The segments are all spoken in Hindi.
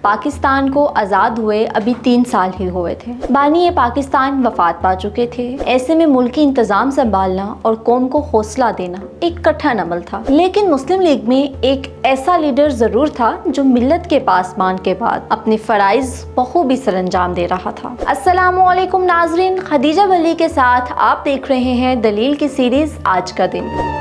पाकिस्तान को आज़ाद हुए अभी 3 साल ही हुए थे। बानी पाकिस्तान वफात पा चुके थे। ऐसे में मुल्की इंतजाम संभालना और कौम को हौसला देना एक कठिन अमल था। लेकिन मुस्लिम लीग में एक ऐसा लीडर जरूर था जो मिल्लत के पासबान के बाद अपने फराइज बखूबी सरअंजाम दे रहा था। अस्सलामुअलैकुम नाजरीन, खदीजा वली के साथ आप देख रहे हैं दलील की सीरीज आज का दिन।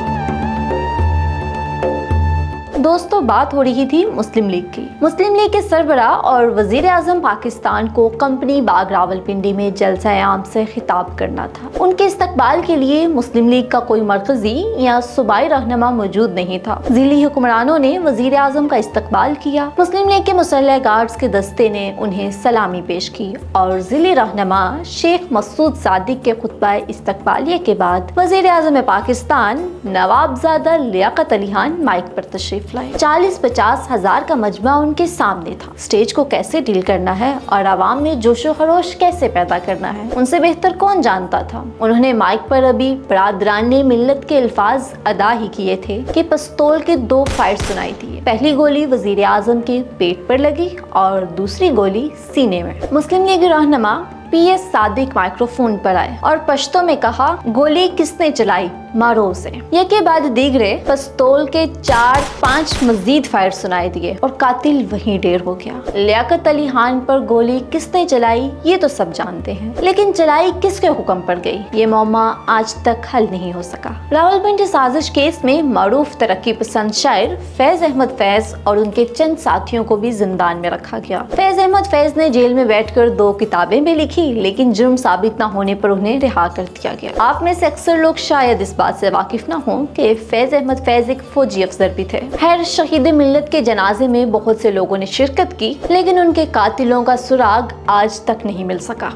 दोस्तों, बात हो रही थी मुस्लिम लीग की। मुस्लिम लीग के सरबराह और वजीर आजम पाकिस्तान को कंपनी बाग रावलपिंडी में जलसा आम से खिताब करना था। उनके इस्तकबाल के लिए मुस्लिम लीग का कोई मरकजी या सूबाई रहनुमा मौजूद नहीं था। जिली हुक्मरानों ने वजीर आजम का इस्तकबाल किया। मुस्लिम लीग के मुसल्लह गार्ड्स के दस्ते ने उन्हें सलामी पेश की और जिली रहनुमा शेख मसूद सादिक के खुतबा इस्तकबालिया के बाद वजीर आजम पाकिस्तान नवाबजादा लियाकत अली खान माइक पर तशरीफ 40-50 हजार का मजमा उनके सामने था। स्टेज को कैसे डील करना है और आवाम में जोशो खरोश कैसे पैदा करना है, उनसे बेहतर कौन जानता था। उन्होंने माइक पर अभी बरादराने मिल्लत के अल्फाज अदा ही किए थे कि पिस्तौल के 2 फायर सुनाई दिए। पहली गोली वजीर आजम के पेट पर लगी और दूसरी गोली सीने में। मुस्लिम लीग रहनुमा PS सादिक माइक्रोफोन पर आए और पश्तो में कहा, गोली किसने चलाई, मारो उसे। के बाद दीगरे पिस्तौल के 4-5 मजीद फायर सुनाई दिए और कातिल वहीं ढेर हो गया। लियाकत अली खान पर गोली किसने चलाई ये तो सब जानते हैं, लेकिन चलाई किसके हुक्म पर गई ये मौमा आज तक हल नहीं हो सका। रावलपिंडी साजिश केस में मारूफ तरक्की पसंद शायर फैज अहमद फैज और उनके चंद साथियों को भी जिंदान में रखा गया। फैज अहमद फैज ने जेल में बैठकर 2 किताबें भी लिखी, लेकिन जुर्म साबित न होने पर उन्हें रिहा कर दिया गया। आप में से अक्सर लोग शायद इस बात से वाकिफ न हो कि फैज अहमद फैज एक फौजी अफसर भी थे। खैर, शहीद मिल्लत के जनाजे में बहुत से लोगों ने शिरकत की, लेकिन उनके कातिलों का सुराग आज तक नहीं मिल सका।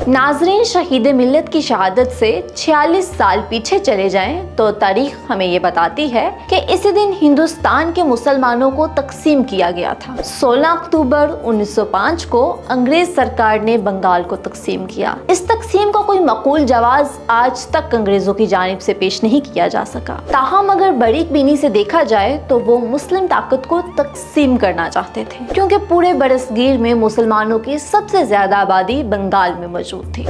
नाजरीन, शहीद मिल्लत की शहादत से 46 साल पीछे चले जाएं तो तारीख हमें ये बताती है कि इसी दिन हिंदुस्तान के मुसलमानों को तकसीम किया गया था। 16 अक्टूबर 1905 को अंग्रेज सरकार ने बंगाल को तकसीम किया। इस तकसीम का कोई मकबूल जवाब आज तक अंग्रेजों की जानिब से पेश नहीं किया जा सका। ताहम अगर बारीक बीनी से देखा जाए तो वो मुस्लिम ताकत को तकसीम करना चाहते थे, क्योंकि पूरे बरसगीर में मुसलमानों की सबसे ज्यादा आबादी बंगाल में मौजूद थी।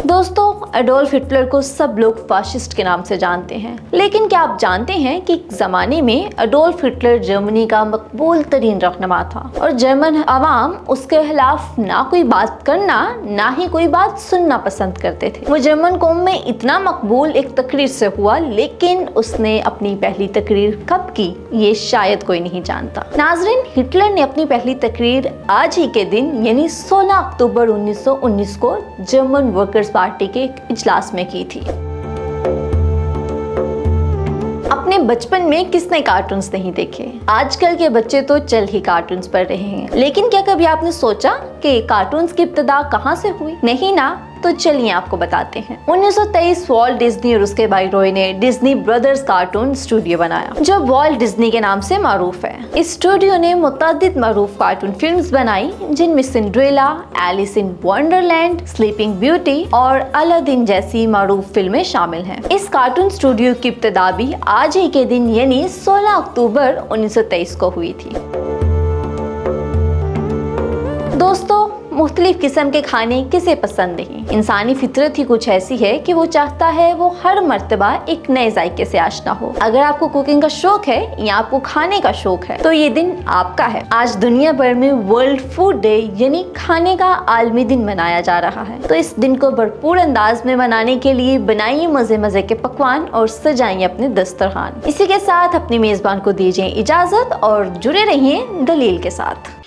दोस्तों, एडोल्फ हिटलर को सब लोग फाशिस्ट के नाम से जानते हैं, लेकिन क्या आप जानते हैं कि एक जमाने में एडोल्फ हिटलर जर्मनी का मकबूल तरीन रहनुमा था और जर्मन अवाम उसके खिलाफ ना कोई बात करना ना ही कोई बात सुनना पसंद करते थे। वो जर्मन कौम में इतना मकबूल एक तकरीर से हुआ, लेकिन उसने अपनी पहली तकरीर कब की ये शायद कोई नहीं जानता। नाजरीन, हिटलर ने अपनी पहली तकरीर आज ही के दिन यानी 16 अक्टूबर 1919 को जर्मन वर्कर्स पार्टी के एक इजलास में की थी। अपने बचपन में किसने कार्टून्स नहीं देखे? आजकल के बच्चे तो चल ही कार्टून्स पढ़ रहे हैं, लेकिन क्या कभी आपने सोचा कि कार्टून्स की इब्तिदा कहाँ से हुई? नहीं ना? तो चलिए आपको बताते हैं। 1923 वॉल्ट डिज्नी और उसके भाई रॉय ने डिज्नी ब्रदर्स कार्टून स्टूडियो बनाया, जो वॉल्ट डिज्नी के नाम से मारूफ है। इस स्टूडियो ने मुतअद्दिद मारूफ कार्टून फिल्म्स बनाई, जिनमें Cinderella, Alice in Wonderland, Sleeping Beauty और अलादीन जैसी मारूफ फिल्में शामिल हैं। इस कार्टून स्टूडियो की इब्तिदा भी आज ही के दिन यानी 16 अक्टूबर 1923 को हुई थी। दोस्तों, मुख्तलिफ किस्म के खाने किसे पसंद नहीं। इंसानी फितरत ही कुछ ऐसी है कि वो चाहता है वो हर मर्तबा एक नए जायके से आशना हो। अगर आपको कुकिंग का शौक है या आपको खाने का शौक है तो ये दिन आपका है। आज दुनिया भर में वर्ल्ड फूड डे यानी खाने का आलमी दिन मनाया जा रहा है, तो इस दिन को भरपूर अंदाज में मनाने के लिए बनाइए मजे मजे के पकवान और सजाइए अपने दस्तरखान। इसी के साथ अपनी मेजबान को दीजिए इजाजत और जुड़े रहिए दलील के साथ।